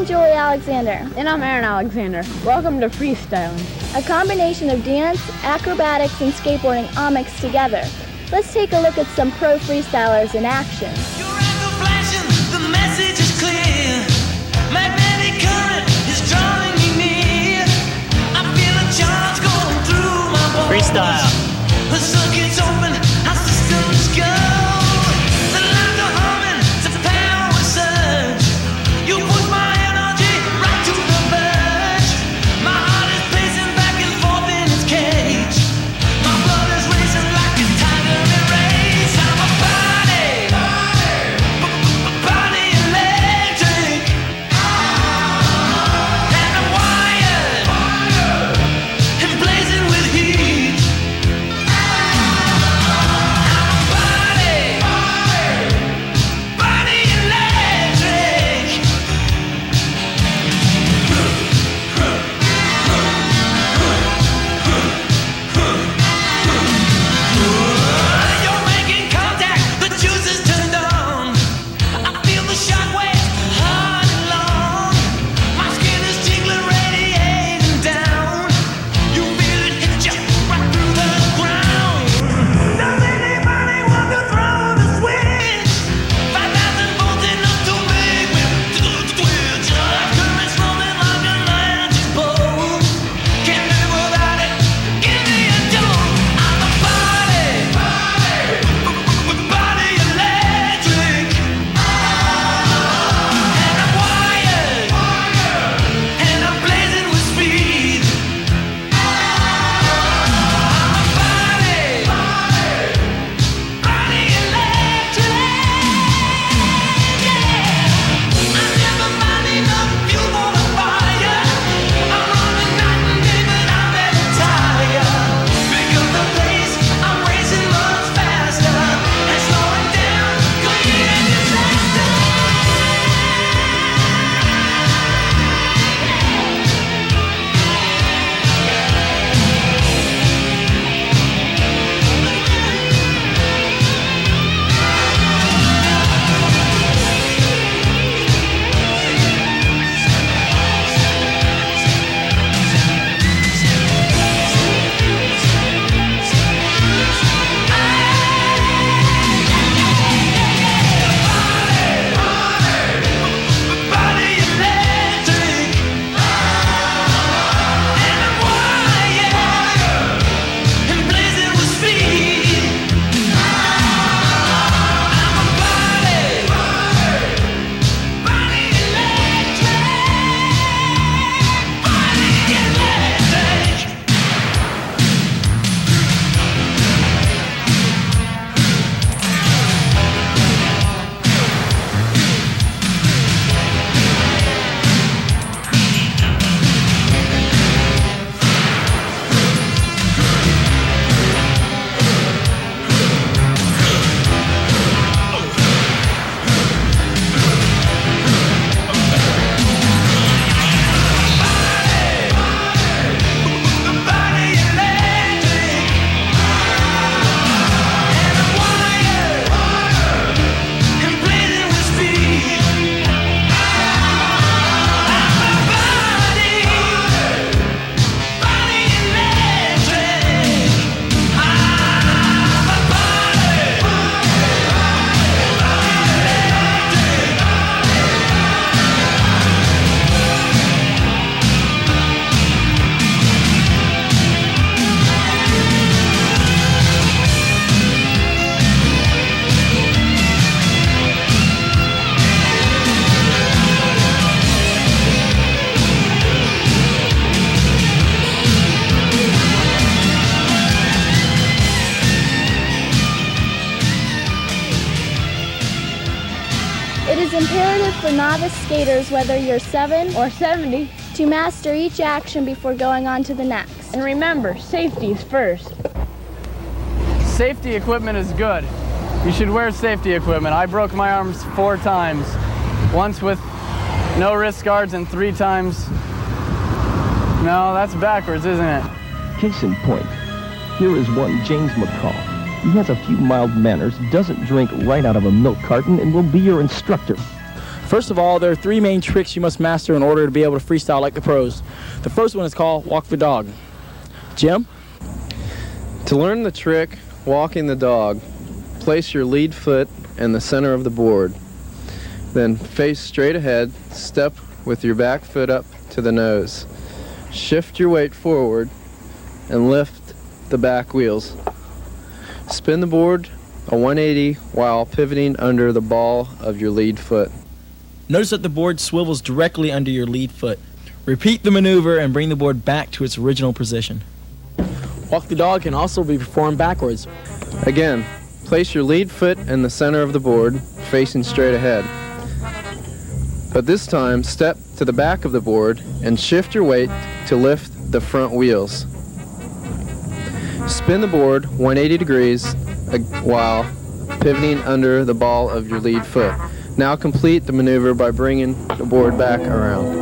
I'm Julie Alexander. And I'm Aaron Alexander. Welcome to Freestyling, a combination of dance, acrobatics, and skateboarding all mixed together. Let's take a look at some pro freestylers in action. Your ankle flashing, the message is clear. Magnetic current is drawing me near. I feel a charge going through my bones. Freestyle. The circuit's open, our systems go. The lines are humming, it's a power surge. You push my energy right to the verge. My heart is pacing back and forth in its cage. My blood is racing like a tiger in race. I'm a body electric. And I'm wired and blazing with heat. Body electric. You're making contact, the juice is turned on. I feel the shockwaves hard and long. My skin is tingling, radiating down. You feel it hit you right through the ground. Does anybody want to throw the switch? 5,000 volts enough to make me twitch. Currents rolling like a magic bolt. Can't live without it. Give me a dose. I'm a body electric. And I'm wired. And I'm blazing with speed. I'm a body electric. I never mind enough fuel for the fire. I'm running night and day, but I'm never tired. Pick up the pace, I'm racing much faster. And slowing down could be a disaster. Body electric. And I'm wired and blazing with speed. I'm a body electric. Body electric. Body electric. And I'm wired and blazing with speed. I'm a body electric. I'm a body It is imperative for novice skaters, whether you're 7 or 70. to master each action before going on to the next. And remember, safety is first. Safety equipment is good. You should wear safety equipment. I broke my arms 4 times. Once with no wrist guards and 3 times. No, that's backwards, isn't it? Case in point, here is one James McCall. He has a few mild manners, doesn't drink right out of a milk carton, and will be your instructor. First of all, there are 3 main tricks you must master in order to be able to freestyle like the pros. The first one is called walk the dog. Jim? To learn the trick, walking the dog, place your lead foot in the center of the board. Then face straight ahead, step with your back foot up to the nose. Shift your weight forward and lift the back wheels. Spin the board a 180 while pivoting under the ball of your lead foot. Notice that the board swivels directly under your lead foot. Repeat the maneuver and bring the board back to its original position. Walk the dog can also be performed backwards. Again, place your lead foot in the center of the board, facing straight ahead. But this time, step to the back of the board and shift your weight to lift the front wheels. Spin the board 180 degrees while pivoting under the ball of your lead foot. Now complete the maneuver by bringing the board back around.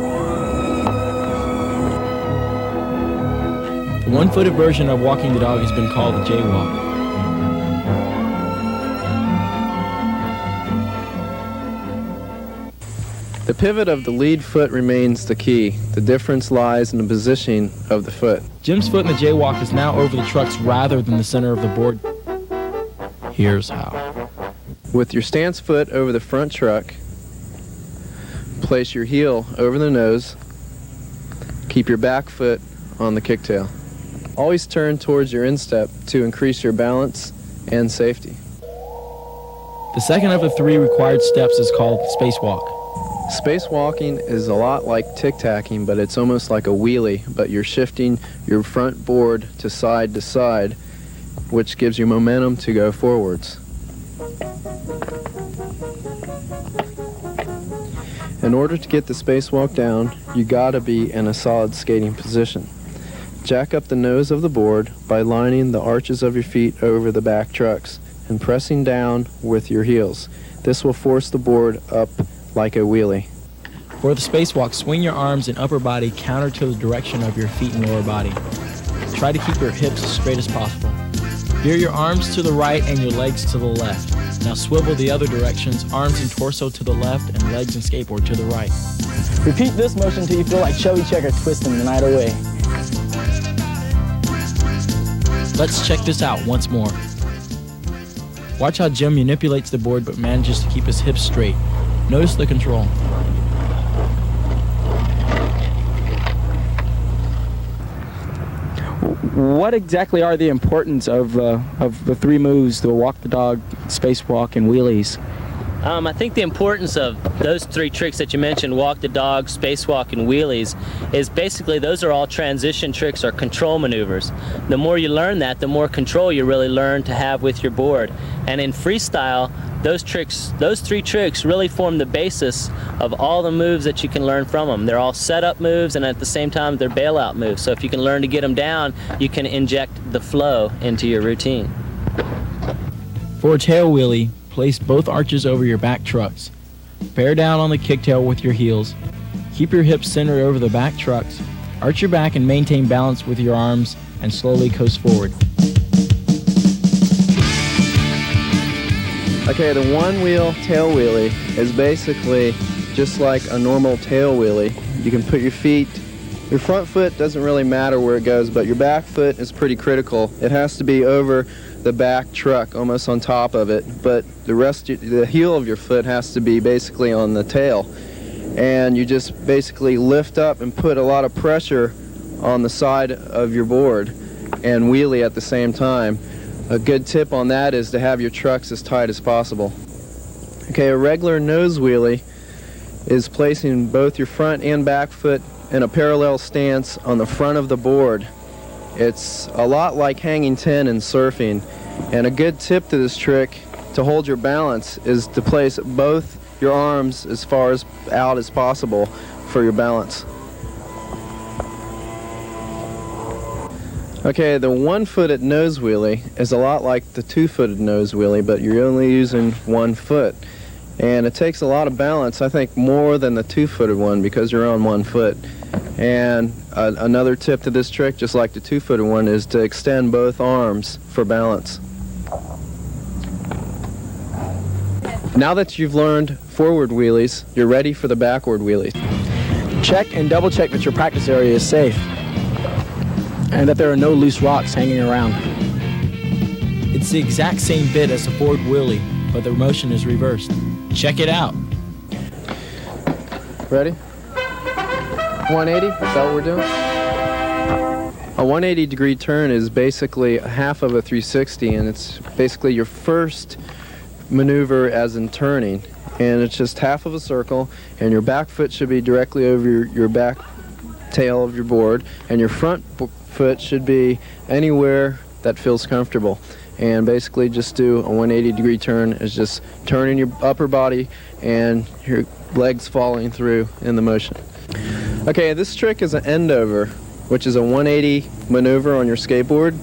The one-footed version of walking the dog has been called the jaywalk. The pivot of the lead foot remains the key. The difference lies in the positioning of the foot. Jim's foot in the jaywalk is now over the trucks rather than the center of the board. Here's how. With your stance foot over the front truck, place your heel over the nose. Keep your back foot on the kicktail. Always turn towards your instep to increase your balance and safety. The second of the 3 required steps is called spacewalk. Spacewalking is a lot like tic-tacking, but it's almost like a wheelie, but you're shifting your front board to side, which gives you momentum to go forwards. In order to get the spacewalk down, you gotta be in a solid skating position. Jack up the nose of the board by lining the arches of your feet over the back trucks and pressing down with your heels. This will force the board up like a wheelie. For the spacewalk, swing your arms and upper body counter to the direction of your feet and lower body. Try to keep your hips as straight as possible. Veer your arms to the right and your legs to the left. Now swivel the other directions, arms and torso to the left and legs and skateboard to the right. Repeat this motion until you feel like Chubby Checker twisting the night away. Let's check this out once more. Watch how Jim manipulates the board but manages to keep his hips straight. Notice the control. What exactly are the importance of the 3 moves, the walk the dog, spacewalk, and wheelies? I think the importance of those 3 tricks that you mentioned, walk the dog, spacewalk, and wheelies, is basically those are all transition tricks or control maneuvers. The more you learn that, the more control you really learn to have with your board. And in freestyle, those 3 tricks really form the basis of all the moves that you can learn from them. They're all setup moves, and at the same time, they're bailout moves. So if you can learn to get them down, you can inject the flow into your routine. For a tail wheelie, place both arches over your back trucks. Bear down on the kicktail with your heels. Keep your hips centered over the back trucks. Arch your back and maintain balance with your arms and slowly coast forward. Okay, the one-wheel tail wheelie is basically just like a normal tail wheelie. You can put your front foot doesn't really matter where it goes, but your back foot is pretty critical. It has to be over the back truck, almost on top of it, but the heel of your foot has to be basically on the tail. And you just basically lift up and put a lot of pressure on the side of your board and wheelie at the same time. A good tip on that is to have your trucks as tight as possible. Okay, a regular nose wheelie is placing both your front and back foot in a parallel stance on the front of the board. It's a lot like hanging 10 in surfing, and a good tip to this trick to hold your balance is to place both your arms as far out as possible for your balance. Okay, the one-footed nose wheelie is a lot like the two-footed nose wheelie, but you're only using one foot. And it takes a lot of balance, I think more than the two-footed one because you're on one foot. And another tip to this trick, just like the two-footed one, is to extend both arms for balance. Now that you've learned forward wheelies, you're ready for the backward wheelies. Check and double check that your practice area is safe and that there are no loose rocks hanging around. It's the exact same bit as a forward wheelie, but the motion is reversed. Check it out. Ready? 180, is that what we're doing? A 180 degree turn is basically half of a 360, and it's basically your first maneuver as in turning. And it's just half of a circle, and your back foot should be directly over your back tail of your board, and your front foot should be anywhere that feels comfortable. And basically just do a 180 degree turn is just turning your upper body and your legs falling through in the motion. Okay, this trick is an end over, which is a 180 maneuver on your skateboard.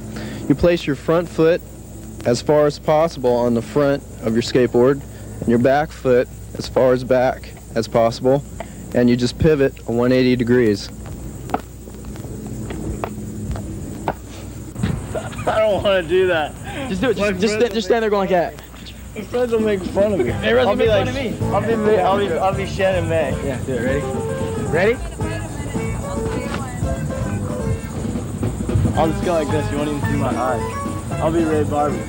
You place your front foot as far as possible on the front of your skateboard and your back foot as far as back as possible, and you just pivot 180 degrees. I don't want to do that. Just do it. Just stand there going like that. My friends will make fun of me. Hey, Russ, make fun of me. I'll be Shannon May. Yeah, do it. Ready? Ready? I'll just go like this. You won't even see my eyes. I'll be Ray Barbie.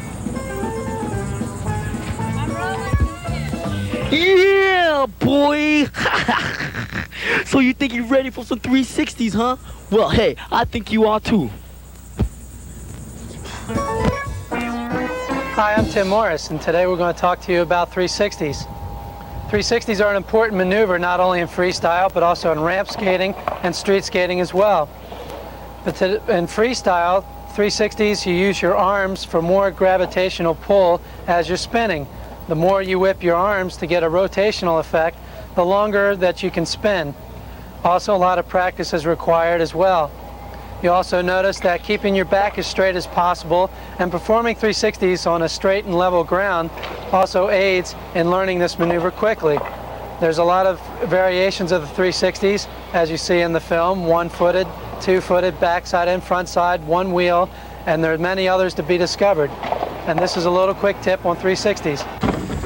Yeah, boy! So you think you're ready for some 360s, huh? Well, hey, I think you are too. Hi, I'm Tim Morris, and today we're going to talk to you about 360s. 360s are an important maneuver not only in freestyle, but also in ramp skating and street skating as well. But in freestyle, 360s, you use your arms for more gravitational pull as you're spinning. The more you whip your arms to get a rotational effect, the longer that you can spin. Also, a lot of practice is required as well. You also notice that keeping your back as straight as possible and performing 360s on a straight and level ground also aids in learning this maneuver quickly. There's a lot of variations of the 360s, as you see in the film: one-footed, two-footed, backside and frontside, one wheel, and there are many others to be discovered. And this is a little quick tip on 360s.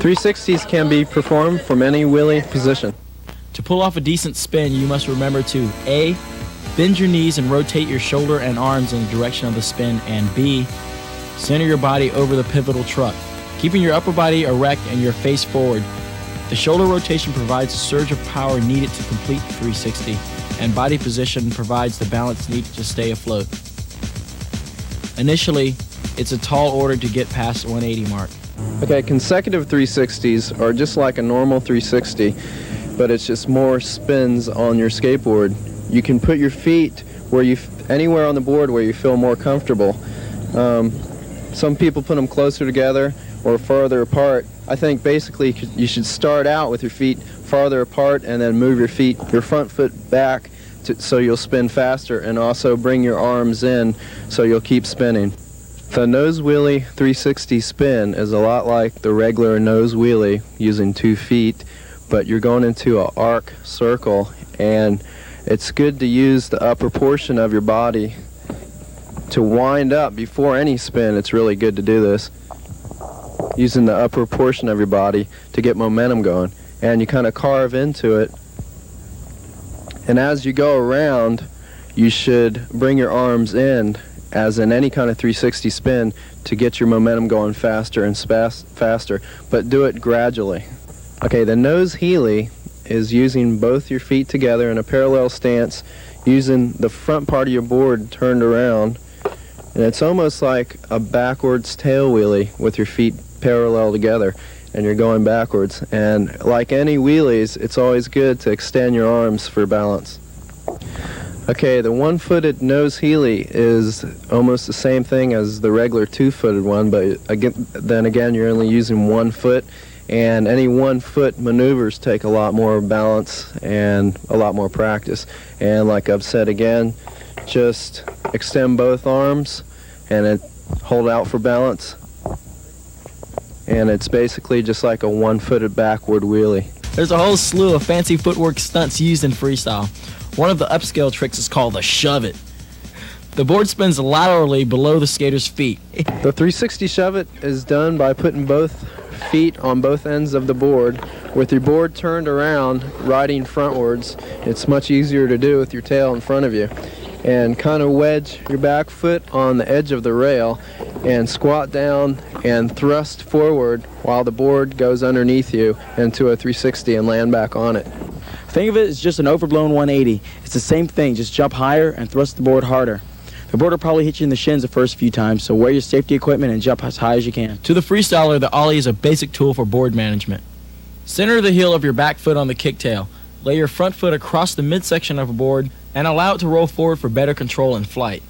360s can be performed from any wheelie position. To pull off a decent spin, you must remember to A, bend your knees and rotate your shoulder and arms in the direction of the spin, and B, center your body over the pivotal truck, keeping your upper body erect and your face forward. The shoulder rotation provides a surge of power needed to complete the 360, and body position provides the balance needed to stay afloat. Initially, it's a tall order to get past the 180 mark. Okay, consecutive 360s are just like a normal 360, but it's just more spins on your skateboard. You can put your feet where anywhere on the board where you feel more comfortable. Some people put them closer together or farther apart. I think basically you should start out with your feet farther apart and then move your front foot back so you'll spin faster, and also bring your arms in so you'll keep spinning. The nose wheelie 360 spin is a lot like the regular nose wheelie using 2 feet, but you're going into an arc circle, and it's good to use the upper portion of your body to wind up before any spin. It's really good to do this, using the upper portion of your body to get momentum going, and you kind of carve into it. And as you go around, you should bring your arms in, as in any kind of 360 spin, to get your momentum going faster and faster, but do it gradually. Okay, the nose heelie is using both your feet together in a parallel stance, using the front part of your board turned around, and it's almost like a backwards tail wheelie with your feet parallel together, and you're going backwards. And like any wheelies, it's always good to extend your arms for balance. Okay, the one-footed nose heelie is almost the same thing as the regular two-footed one, but then again, you're only using 1 foot, and any 1-foot maneuvers take a lot more balance and a lot more practice. And like I've said again, just extend both arms and hold out for balance. And it's basically just like a 1-footed backward wheelie. There's a whole slew of fancy footwork stunts used in freestyle. One of the upscale tricks is called the shove it. The board spins laterally below the skater's feet. The 360 shove it is done by putting both feet on both ends of the board. With your board turned around, riding frontwards, it's much easier to do with your tail in front of you. And kind of wedge your back foot on the edge of the rail and squat down and thrust forward while the board goes underneath you into a 360 and land back on it. Think of it as just an overblown 180. It's the same thing, just jump higher and thrust the board harder. The board will probably hit you in the shins the first few times, so wear your safety equipment and jump as high as you can. To the freestyler, the ollie is a basic tool for board management. Center the heel of your back foot on the kicktail. Lay your front foot across the midsection of a board and allow it to roll forward for better control in flight.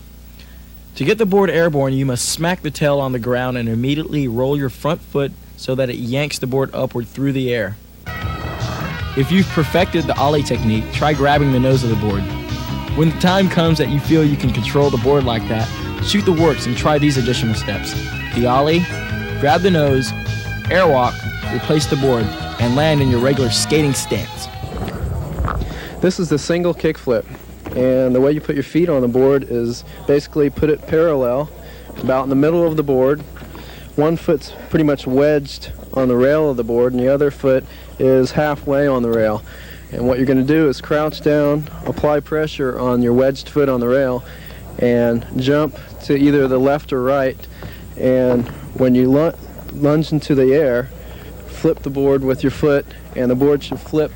To get the board airborne, you must smack the tail on the ground and immediately roll your front foot so that it yanks the board upward through the air. If you've perfected the ollie technique, try grabbing the nose of the board. When the time comes that you feel you can control the board like that, shoot the works and try these additional steps. The ollie, grab the nose, airwalk, replace the board, and land in your regular skating stance. This is the single kickflip, and the way you put your feet on the board is basically put it parallel, about in the middle of the board. One foot's pretty much wedged on the rail of the board, and the other foot is halfway on the rail. And what you're going to do is crouch down, apply pressure on your wedged foot on the rail, and jump to either the left or right. And when you lunge into the air, flip the board with your foot, and the board should flip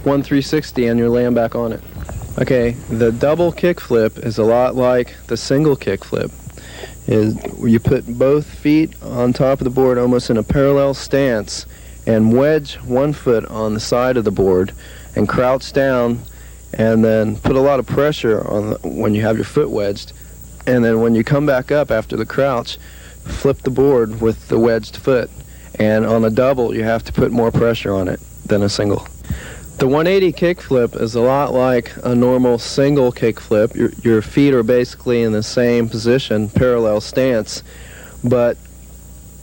360 and you'll land back on it. Okay, the double kickflip is a lot like the single kickflip. You put both feet on top of the board almost in a parallel stance and wedge one foot on the side of the board and crouch down, and then put a lot of pressure on when you have your foot wedged, and then when you come back up after the crouch, flip the board with the wedged foot. And on a double you have to put more pressure on it than a single. The 180 kickflip is a lot like a normal single kickflip. Your feet are basically in the same position, parallel stance, but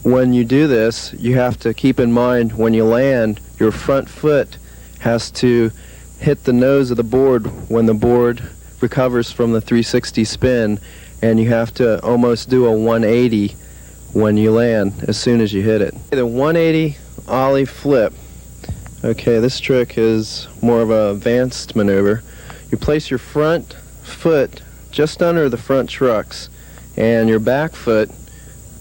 when you do this, you have to keep in mind when you land, your front foot has to hit the nose of the board when the board recovers from the 360 spin, and you have to almost do a 180 when you land as soon as you hit it. The 180 ollie flip. Okay, this trick is more of an advanced maneuver. You place your front foot just under the front trucks and your back foot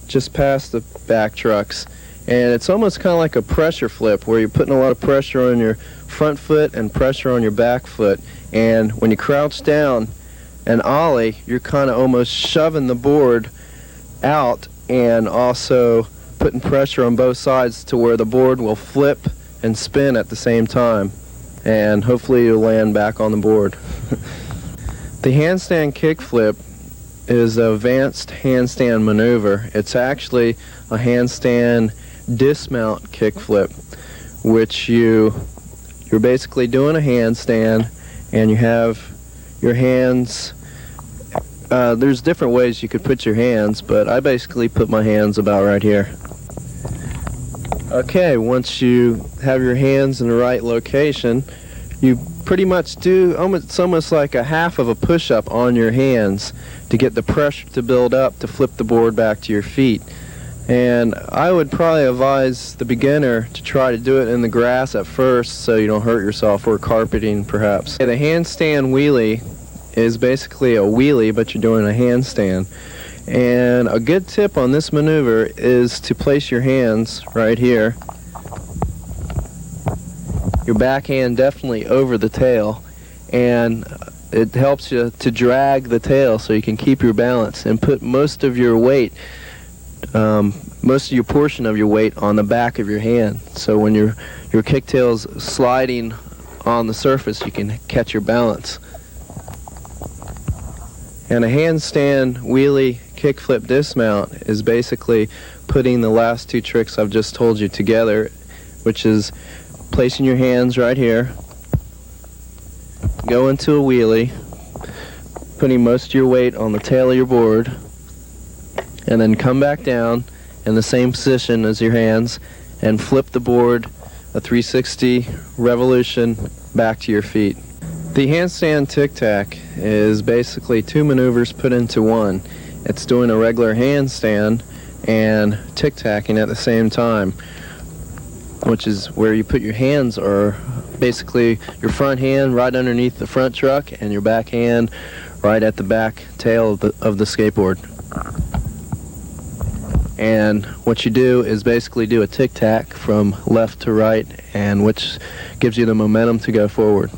just past the back trucks. And it's almost kind of like a pressure flip where you're putting a lot of pressure on your front foot and pressure on your back foot. And when you crouch down and ollie, you're kind of almost shoving the board out and also putting pressure on both sides to where the board will flip and spin at the same time. And hopefully you'll land back on the board. The handstand kickflip is an advanced handstand maneuver. It's actually a handstand dismount kickflip, which you're basically doing a handstand and you have your hands, there's different ways you could put your hands, but I basically put my hands about right here. Okay, once you have your hands in the right location, you pretty much do, it's almost like a half of a push-up on your hands to get the pressure to build up to flip the board back to your feet. And I would probably advise the beginner to try to do it in the grass at first so you don't hurt yourself, or carpeting perhaps. The handstand wheelie is basically a wheelie, but you're doing a handstand. And a good tip on this maneuver is to place your hands right here, your backhand definitely over the tail, and it helps you to drag the tail so you can keep your balance and put most of your weight, most of your portion of your weight on the back of your hand. So when your kicktail's sliding on the surface, you can catch your balance. And a handstand wheelie kickflip dismount is basically putting the last two tricks I've just told you together, which is placing your hands right here, go into a wheelie, putting most of your weight on the tail of your board, and then come back down in the same position as your hands and flip the board a 360 revolution back to your feet. The handstand tic-tac is basically two maneuvers put into one. It's doing a regular handstand and tic-tacking at the same time. which is where you put your hands, or basically your front hand right underneath the front truck and your back hand right at the back tail of the skateboard. And what you do is basically do a tic-tac from left to right, and which gives you the momentum to go forward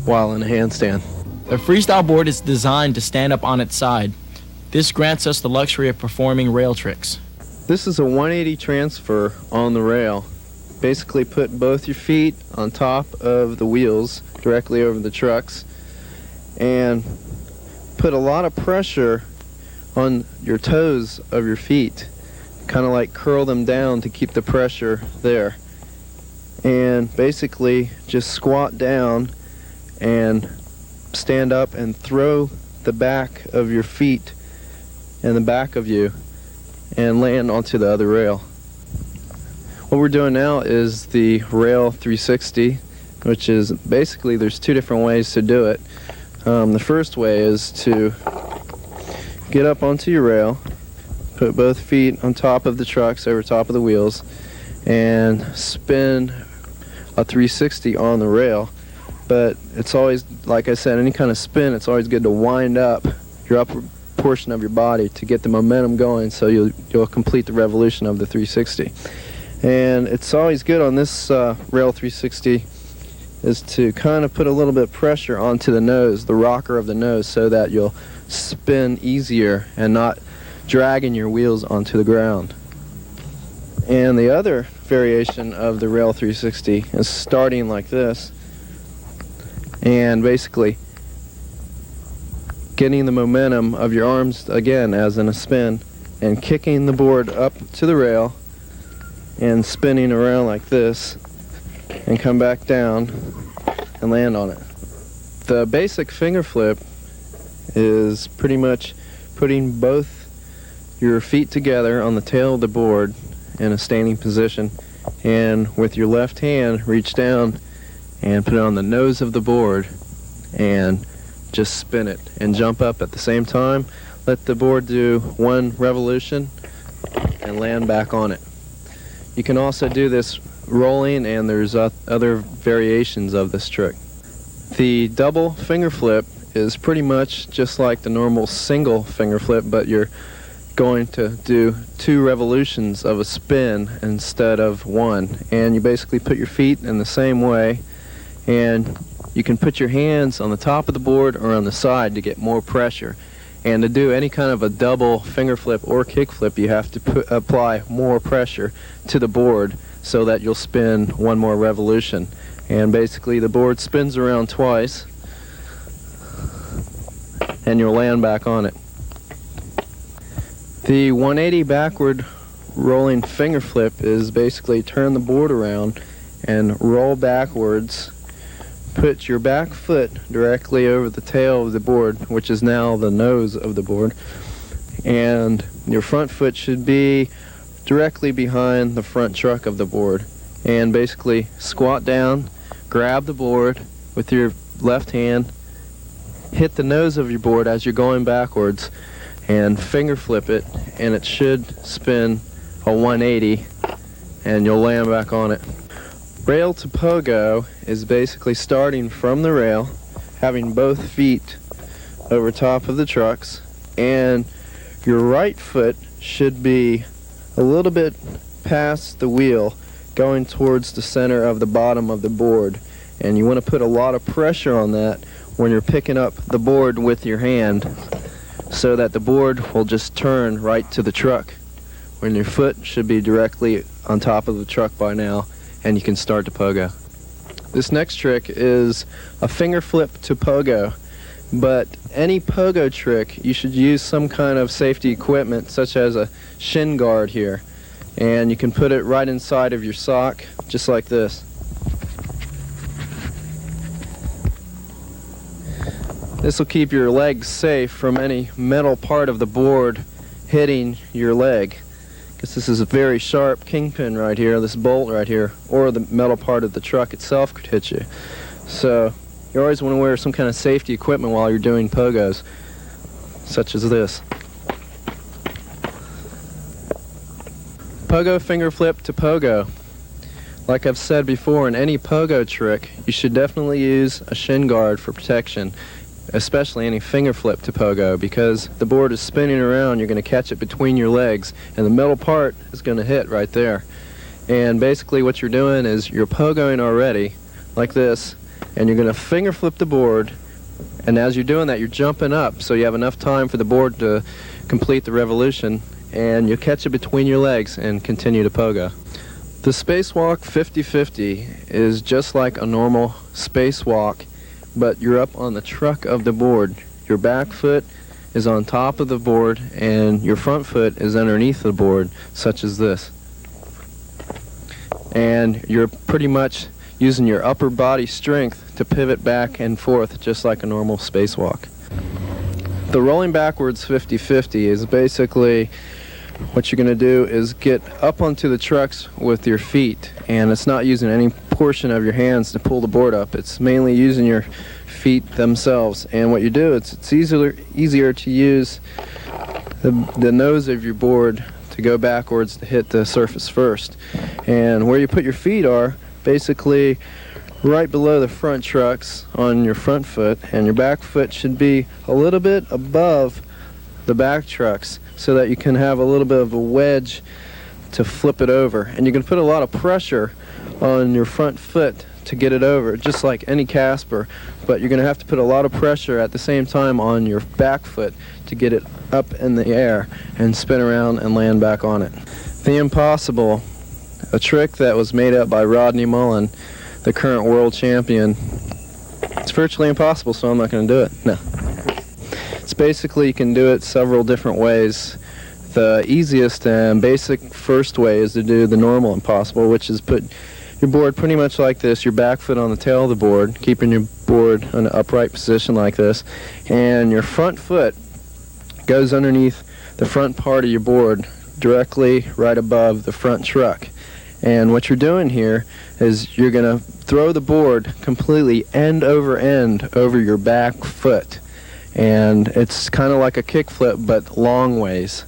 while in a handstand. The freestyle board is designed to stand up on its side. This grants us the luxury of performing rail tricks. This is a 180 transfer on the rail. Basically put both your feet on top of the wheels directly over the trucks and put a lot of pressure on your toes of your feet, kind of like curl them down to keep the pressure there, and basically just squat down and stand up and throw the back of your feet and the back of you and land onto the other rail. What we're doing now is the rail 360, which is basically, there's two different ways to do it. The first way is to get up onto your rail, put both feet on top of the trucks, over top of the wheels, and spin a 360 on the rail. But it's always, like I said, any kind of spin, it's always good to wind up your upper portion of your body to get the momentum going, so you'll complete the revolution of the 360. And it's always good on this rail 360 is to kind of put a little bit of pressure onto the nose, the rocker of the nose, so that you'll spin easier and not dragging your wheels onto the ground. And the other variation of the rail 360 is starting like this and basically getting the momentum of your arms again as in a spin and kicking the board up to the rail and spinning around like this and come back down and land on it. The basic finger flip is pretty much putting both your feet together on the tail of the board in a standing position, and with your left hand reach down and put it on the nose of the board and just spin it and jump up at the same time. Let the board do one revolution and land back on it. You can also do this rolling, and there's other variations of this trick. The double finger flip is pretty much just like the normal single finger flip, but you're going to do two revolutions of a spin instead of one. And you basically put your feet in the same way, and you can put your hands on the top of the board or on the side to get more pressure. And to do any kind of a double finger flip or kick flip, you have to apply more pressure to the board so that you'll spin one more revolution. And basically the board spins around twice and you'll land back on it. The 180 backward rolling finger flip is basically turn the board around and roll backwards. Put your back foot directly over the tail of the board, which is now the nose of the board, and your front foot should be directly behind the front truck of the board. And basically squat down, grab the board with your left hand, hit the nose of your board as you're going backwards, and finger flip it, and it should spin a 180 and you'll land back on it. Rail to pogo is basically starting from the rail, having both feet over top of the trucks, and your right foot should be a little bit past the wheel, going towards the center of the bottom of the board. And you want to put a lot of pressure on that when you're picking up the board with your hand, so that the board will just turn right to the truck, when your foot should be directly on top of the truck by now, and you can start to pogo. This next trick is a finger flip to pogo, but any pogo trick you should use some kind of safety equipment, such as a shin guard here, and you can put it right inside of your sock, just like this. This will keep your legs safe from any metal part of the board hitting your leg. This is a very sharp kingpin right here, this bolt right here, or the metal part of the truck itself could hit you. So you always want to wear some kind of safety equipment while you're doing pogos, such as this. Pogo finger flip to pogo. Like I've said before, in any pogo trick, you should definitely use a shin guard for protection, especially any finger flip to pogo, because the board is spinning around. You're going to catch it between your legs, and the middle part is going to hit right there. And basically what you're doing is you're pogoing already, like this, and you're going to finger flip the board, and as you're doing that, you're jumping up, so you have enough time for the board to complete the revolution, and you catch it between your legs and continue to pogo. The spacewalk 50-50 is just like a normal spacewalk, but you're up on the truck of the board. Your back foot is on top of the board, and your front foot is underneath the board, such as this. And you're pretty much using your upper body strength to pivot back and forth, just like a normal spacewalk. The rolling backwards 50-50 is basically what you're going to do is get up onto the trucks with your feet, and it's not using any portion of your hands to pull the board up. It's mainly using your feet themselves. And what you do, it's easier to use the nose of your board to go backwards to hit the surface first. And where you put your feet are basically right below the front trucks on your front foot, and your back foot should be a little bit above the back trucks so that you can have a little bit of a wedge to flip it over. And you can put a lot of pressure on your front foot to get it over, just like any Casper, but you're going to have to put a lot of pressure at the same time on your back foot to get it up in the air and spin around and land back on it. The impossible, a trick that was made up by Rodney Mullen, the current world champion. It's virtually impossible, so I'm not going to do it. No. It's basically, you can do it several different ways. The easiest and basic first way is to do the normal impossible, which is put your board pretty much like this, your back foot on the tail of the board, keeping your board in an upright position like this, and your front foot goes underneath the front part of your board, directly right above the front truck. And what you're doing here is you're going to throw the board completely end over your back foot. And it's kind of like a kick flip, but long ways.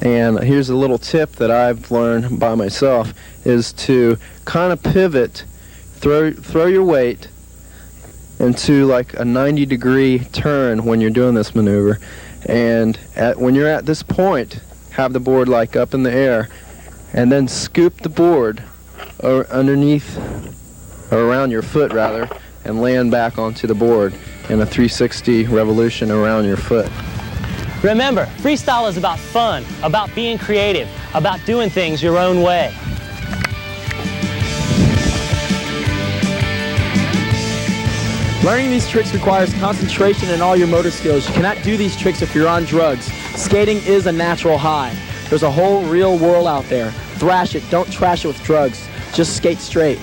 And here's a little tip that I've learned by myself, is to kind of pivot, throw your weight into like a 90-degree turn when you're doing this maneuver. And when you're at this point, have the board like up in the air, and then scoop the board underneath, or around your foot rather, and land back onto the board in a 360 revolution around your foot. Remember, freestyle is about fun, about being creative, about doing things your own way. Learning these tricks requires concentration in all your motor skills. You cannot do these tricks if you're on drugs. Skating is a natural high. There's a whole real world out there. Thrash it, don't trash it with drugs. Just skate straight.